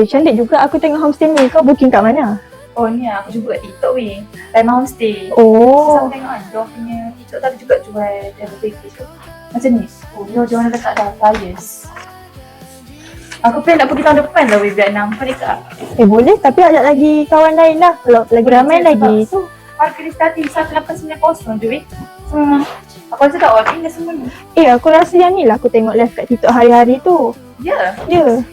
Cantik juga aku tengok homestay ni. Kau booking kat mana? Oh ni aku jumpa kat TikTok weh. Lima Homestay. Oh. Saya tengok kan, dia punya TikTok tadi juga jual travel package tu. Macam ni. Oh, dia mana letak dah flyers. Aku plan nak pergi tahun depan lah weh Vietnam. Kau dekat? Boleh tapi ajak lagi kawan lain lah. Kalau lagi ramai lagi tu. Harga dia starting 1890 je weh. Aku rasa tak ordering dah semua ni. Aku rasa yang ni lah aku tengok live kat TikTok hari-hari tu. Ya? Ya.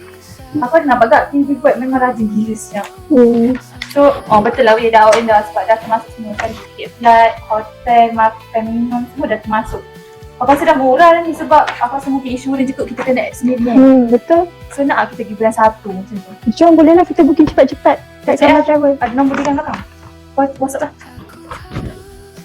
Aku ada nampak tak, Kim buat memang rajin gila siap. Hmm. So, betul lah weh dah ordering dah sebab dah termasuk semua kan. Tiket flight, hotel, makan, minum semua dah termasuk. Aku rasa dah murah dah ni sebab aku rasa mungkin insurans je kot kita kena sendiri kan. Betul. So nak kita pergi bulan 1 macam tu. Jom boleh lah kita booking cepat-cepat kat Sama Travel. Ada nombor dia kan belakang? WhatsApp lah.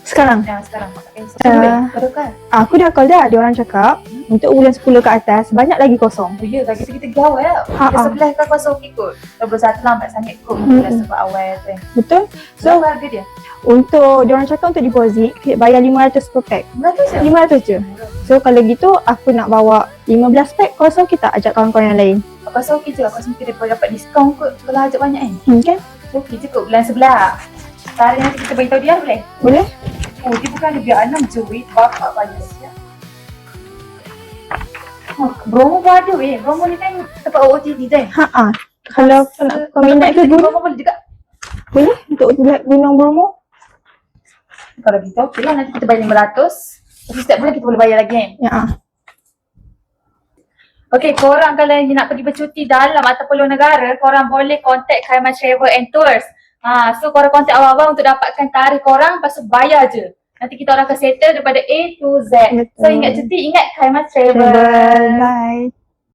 Sekarang? Ya sekarang. Boleh? Kau kan? Aku dah call dah. Dia orang cakap untuk bulan 10 ke atas banyak lagi kosong. Oh ya, kita pergi awal lah. Dah sebelah kan kosong okey kot. 21 lambat sangat kot sebab awal tu kan. Betul. So, berapa harga dia? Untuk dia orang cakap untuk deposit bayar 500 per pack. 500 je. So kalau gitu aku nak bawa 15 pack. Kau rasa kita ajak kawan-kawan yang lain? Aku rasa okey je. Aku rasa mungkin dia dapat diskaun kot kalau ajak banyak kan. Kan? Okey je kot bulan sebelah. Tarikh nanti kita beritahu dia boleh? Boleh? Oh dia bukan ada biar 6 je weh. Bapak banyak siap. Bromo pun ada weh. Bromo ni kan tempat OOTD kan? Kalau kau minat ke gunung? Bromo boleh juga. Boleh untuk Gunung Bromo? Kalau gitu okey lah nanti kita bayar 500. Tapi setiap bulan kita boleh bayar lagi kan? Ya. Okey, korang kalau nak pergi bercuti dalam ataupun luar negara, korang boleh contact Khairman Travel and Tours. So korang contact awal-awal untuk dapatkan tarikh korang, lepas tu bayar je. Nanti kita orang akan settle daripada A to Z. Betul. So ingat cuti, ingat Khairman Travel. Bye.